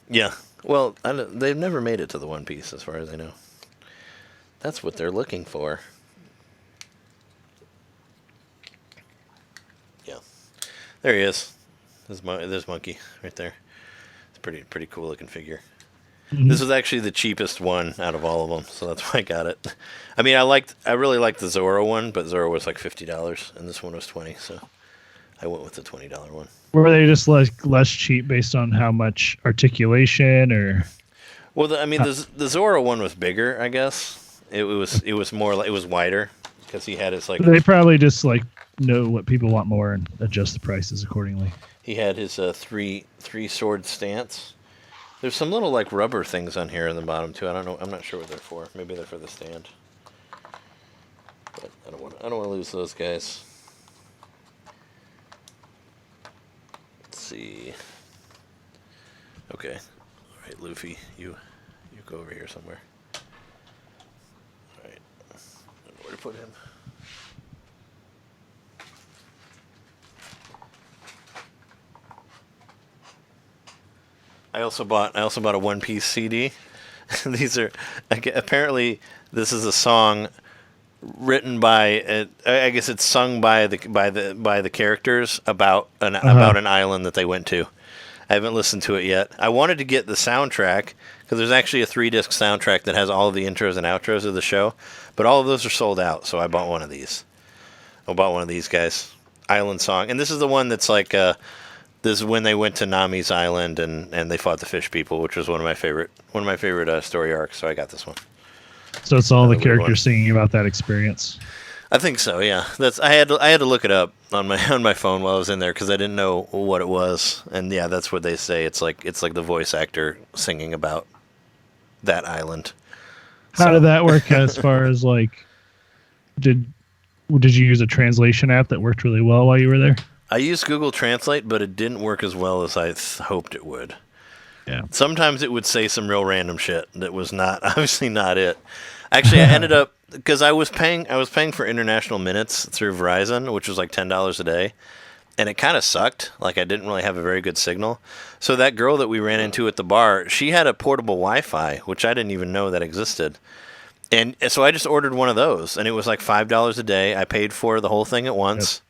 Yeah. Well, they've never made it to the One Piece, as far as I know. That's what they're looking for. Yeah. There he is. There's Monkey right there. It's pretty cool looking figure. Mm-hmm. This was actually the cheapest one out of all of them, so that's why I got it. I mean, I really liked the Zoro one, but Zoro was like $50, and this one was $20, so I went with the $20 one. Were they just less cheap based on how much articulation or? Well, the Zoro one was bigger, I guess. It was more like it was wider because he had his like. They probably just like know what people want more and adjust the prices accordingly. He had his three sword stance. There's some little like rubber things on here in the bottom too. I don't know. I'm not sure what they're for. Maybe they're for the stand. But I don't want to lose those guys. Let's see. Okay. All right, Luffy, you go over here somewhere. All right. I don't know where to put him. I also bought a One Piece CD. These are apparently this is a song written by I guess it's sung by the characters about an island that they went to. I haven't listened to it yet. I wanted to get the soundtrack because there's actually a 3-disc soundtrack that has all of the intros and outros of the show, but all of those are sold out. So I bought one of these. I bought one of these guys, Island Song, and this is the one that's like. This is when they went to Nami's island and they fought the fish people, which was one of my favorite story arcs. So I got this one. So it's all the characters singing about that experience. I think so. Yeah, I had to look it up on my phone while I was in there because I didn't know what it was. And yeah, that's what they say. It's like the voice actor singing about that island. How did that work as far as like did you use a translation app that worked really well while you were there? I used Google Translate, but it didn't work as well as I hoped it would. Yeah. Sometimes it would say some real random shit that was obviously not it. Actually, I ended up because I was paying for international minutes through Verizon, which was like $10 a day, and it kind of sucked. Like I didn't really have a very good signal. So that girl that we ran into at the bar, she had a portable Wi-Fi, which I didn't even know that existed. And so I just ordered one of those, and it was like $5 a day. I paid for the whole thing at once. Yep.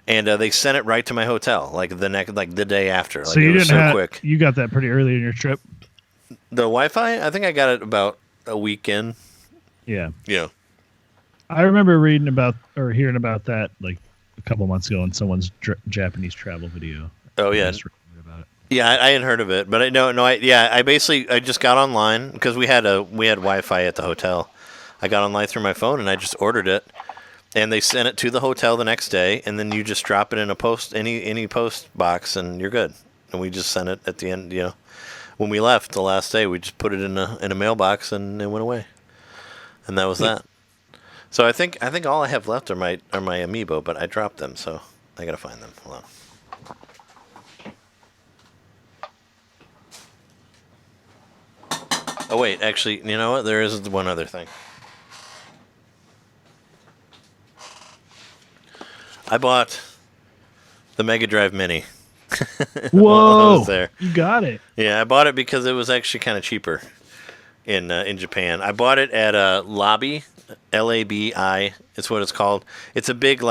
And they sent it right to my hotel, like the day after. Like, so you quick. You got that pretty early in your trip. The Wi-Fi, I think I got it about a week in. Yeah. Yeah. I remember reading about or hearing about that like a couple months ago in someone's Japanese travel video. Oh yeah. About it. Yeah, I hadn't heard of it, but I just got online because we had Wi-Fi at the hotel. I got online through my phone and I just ordered it, and they sent it to the hotel the next day, and then you just drop it in a any post box and you're good. And we just sent it at the end, when we left the last day, we just put it in a mailbox and it went away, and that was that. So I think all I have left are my Amiibo, but I dropped them, so I gotta find them. Hold on. Oh wait, actually, you know what? There is one other thing. I bought the Mega Drive Mini. Whoa! I was there. You got it. Yeah, I bought it because it was actually kind of cheaper in Japan. I bought it at Lobby, LABI. It's what it's called. It's a big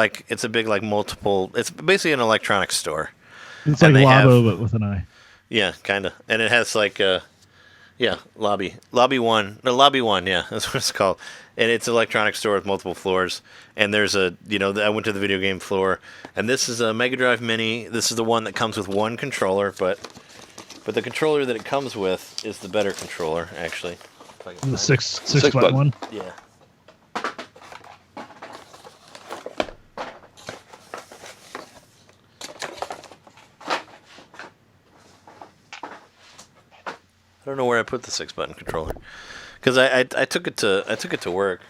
multiple. It's basically an electronics store. It's like And they Labo, but with an I. Yeah, kind of. And it has Lobby 1. No, Lobby 1, yeah, that's what it's called. And it's an electronics store with multiple floors. And there's I went to the video game floor, and this is a Mega Drive Mini. This is the one that comes with one controller, but the controller that it comes with is the better controller, actually. The six button one. Yeah. I don't know where I put the 6-button controller, because I took it to work,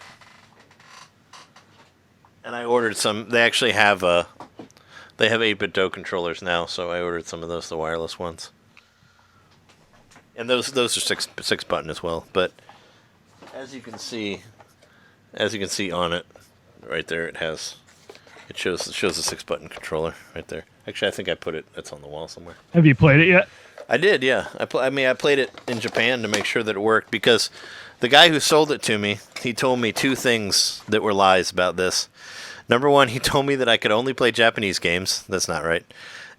and I ordered some. They actually have 8-bit controllers now, so I ordered some of those, the wireless ones, and those are 6-button as well. But as you can see on it, right there, it shows the 6-button controller right there. Actually, I think I put it. It's on the wall somewhere. Have you played it yet? I did, yeah. I played it in Japan to make sure that it worked, because the guy who sold it to me, he told me 2 things that were lies about this. Number 1, he told me that I could only play Japanese games. That's not right.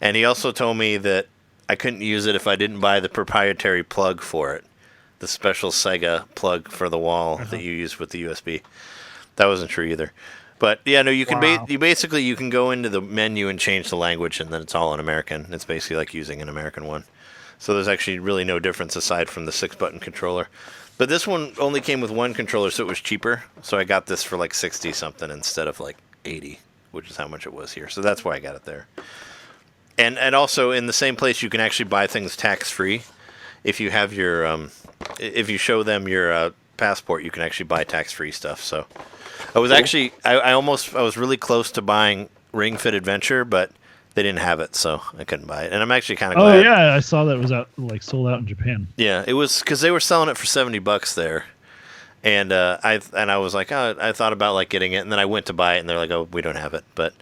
And he also told me that I couldn't use it if I didn't buy the proprietary plug for it, the special Sega plug for the wall that you use with the USB. That wasn't true either. But yeah, no, you can you can go into the menu and change the language, and then it's all in American. It's basically like using an American one. So there's actually really no difference aside from the 6-button controller. But this one only came with one controller, so it was cheaper. So I got this for like 60 something instead of like 80, which is how much it was here. So that's why I got it there. And also in the same place, you can actually buy things tax free. If you have your if you show them your passport, you can actually buy tax free stuff. So I was actually I was really close to buying Ring Fit Adventure, but they didn't have it, so I couldn't buy it. And I'm actually kind of glad. Oh yeah, I saw that it was sold out in Japan. Yeah, it was because they were selling it for $70 there, and I was like, oh, I thought about like getting it, and then I went to buy it, and they're like, oh, we don't have it. But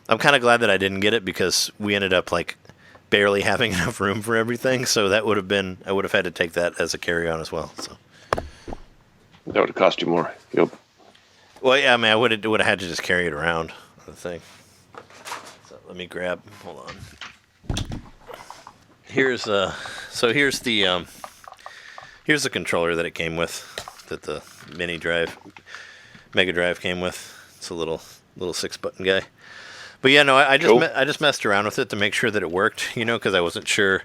I'm kind of glad that I didn't get it, because we ended up like barely having enough room for everything. So I would have had to take that as a carry-on as well. So that would have cost you more. Yep. Well, yeah, I mean, I would have had to just carry it around. The thing. Let me grab. Hold on. Here's the controller that it came with, that the Mega Drive came with. It's a little 6-button guy. But yeah, no, I just messed around with it to make sure that it worked, because I wasn't sure,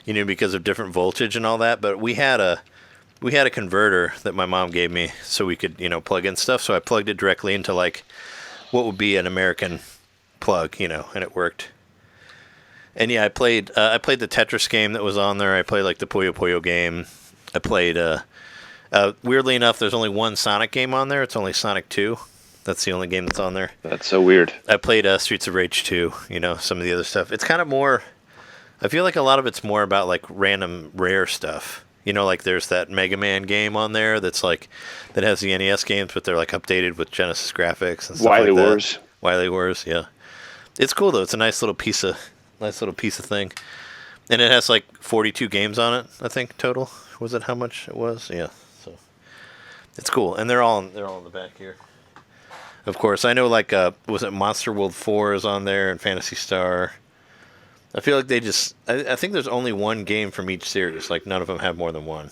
because of different voltage and all that. But we had a converter that my mom gave me so we could, plug in stuff. So I plugged it directly into like what would be an American plug, and it worked. And yeah, I played the Tetris game that was on there. I played like the Puyo Puyo game. I played weirdly enough, there's only one Sonic game on there. It's only Sonic 2. That's the only game that's on there. That's so weird. I played Streets of Rage 2, some of the other stuff. It's kind of more, I feel like a lot of it's more about like random rare stuff. Like there's that Mega Man game on there that has the NES games, but they're like updated with Genesis graphics and stuff like that. Wily Wars, yeah. It's cool though. It's a nice little piece of thing, and it has like 42 games on it. I think total. Was it how much it was? Yeah. So it's cool, and they're all in the back here. Of course, I know like was it Monster World 4 is on there and Phantasy Star. I feel like they just. I think there's only one game from each series. Like none of them have more than one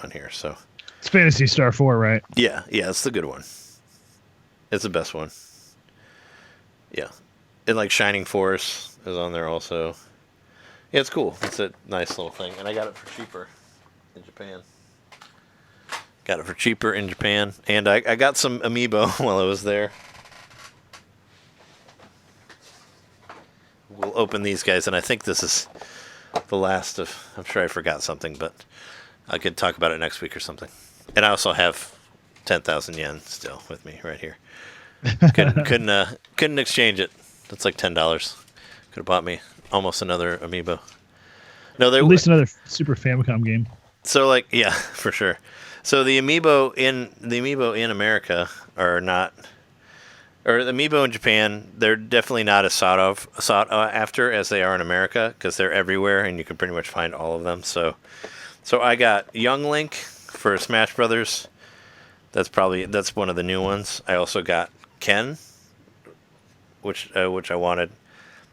on here. So it's Phantasy Star 4, right? Yeah, it's the good one. It's the best one. Yeah. And like Shining Force is on there also. Yeah, it's cool. It's a nice little thing. And I got it for cheaper in Japan. Got it for cheaper in Japan, and I got some Amiibo while I was there. We'll open these guys, and I think this is the last of... I'm sure I forgot something, but I could talk about it next week or something. And I also have 10,000 yen still with me right here. Couldn't exchange it. That's like $10. Could have bought me almost another Amiibo. No, At least another Super Famicom game. So like, yeah, for sure. So the Amiibo in America are not, or the Amiibo in Japan, they're definitely not as sought after as they are in America, because they're everywhere and you can pretty much find all of them. So I got Young Link for Smash Brothers. That's one of the new ones. I also got Ken, which I wanted.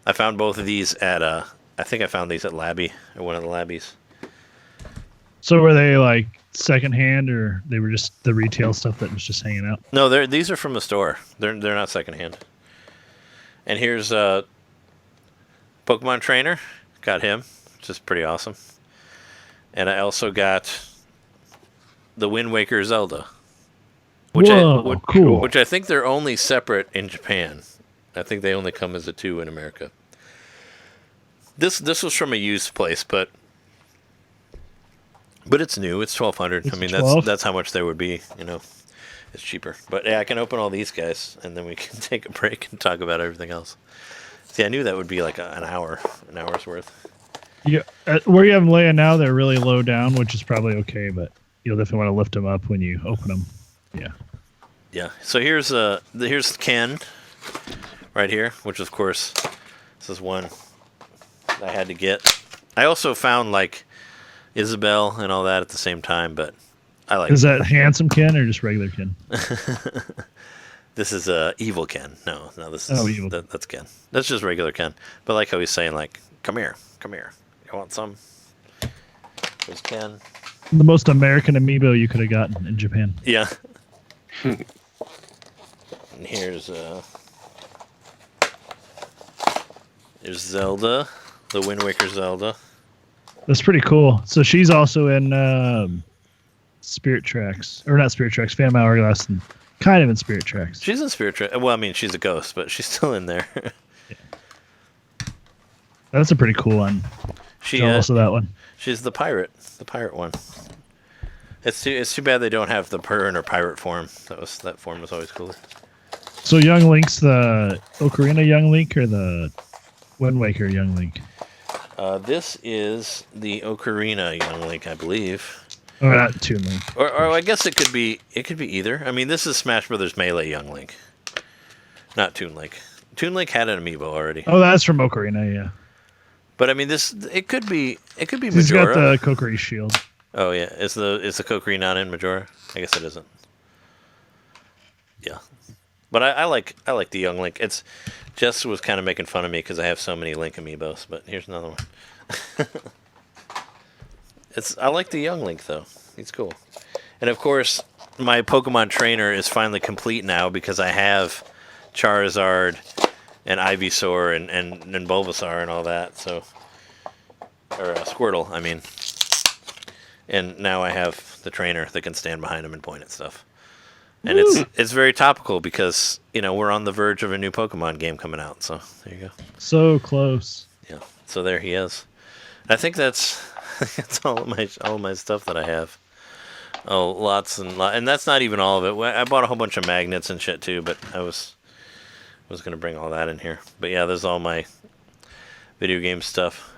I found both of these at I think I found these at Labby, at one of the Labbies. So were they like secondhand, or they were just the retail stuff that was just hanging out? No, these are from the store. They're not secondhand. And here's Pokemon Trainer. Got him, which is pretty awesome. And I also got the Wind Waker Zelda, which cool. Which I think they're only separate in Japan. I think they only come as a 2 in America. This was from a used place, but it's new. It's 1,200. I mean, that's how much they would be. It's cheaper. But yeah, I can open all these guys, and then we can take a break and talk about everything else. See, I knew that would be like an hour's worth. Yeah, where you have them laying now, they're really low down, which is probably okay. But you'll definitely want to lift them up when you open them. Yeah. Yeah. So here's Ken, right here, which of course this is one I had to get. I also found like Isabelle and all that at the same time, but I like. Is that handsome Ken or just regular Ken? This is evil Ken. No, this is evil. That's Ken. That's just regular Ken. But I like how he's saying like, come here. You want some? There's Ken. The most American Amiibo you could have gotten in Japan. Yeah. And here's Zelda, the Wind Waker Zelda. That's pretty cool. So she's also in Spirit Tracks, or not Spirit Tracks, Phantom Hourglass, and kind of in Spirit Tracks. She's in Spirit Tracks. Well, I mean, she's a ghost, but she's still in there. Yeah. That's a pretty cool one. Also that one. She's the pirate one. It's too bad they don't have her in her pirate form. That form was always cool. So Young Link's the Ocarina Young Link or the Wind Waker Young Link? This is the Ocarina Young Link, I believe. Oh, not Toon Link. Or I guess it could be either. I mean, this is Smash Brothers Melee Young Link, not Toon Link. Toon Link had an Amiibo already. Oh, that's from Ocarina, yeah. But I mean, it could be Majora. He's got the Kokiri shield. Oh yeah, is the Kokiri not in Majora? I guess it isn't. Yeah, but I like the Young Link. Jess was kind of making fun of me because I have so many Link Amiibos. But here's another one. I like the Young Link though. He's cool. And of course, my Pokemon trainer is finally complete now because I have Charizard and Ivysaur and Bulbasaur and all that. So, or Squirtle, I mean. And now I have the trainer that can stand behind him and point at stuff. And it's very topical because, we're on the verge of a new Pokemon game coming out. So there you go. So close. Yeah. So there he is. I think that's all my stuff that I have. Oh, lots and that's not even all of it. I bought a whole bunch of magnets and shit too, but I was going to bring all that in here. But yeah, there's all my video game stuff.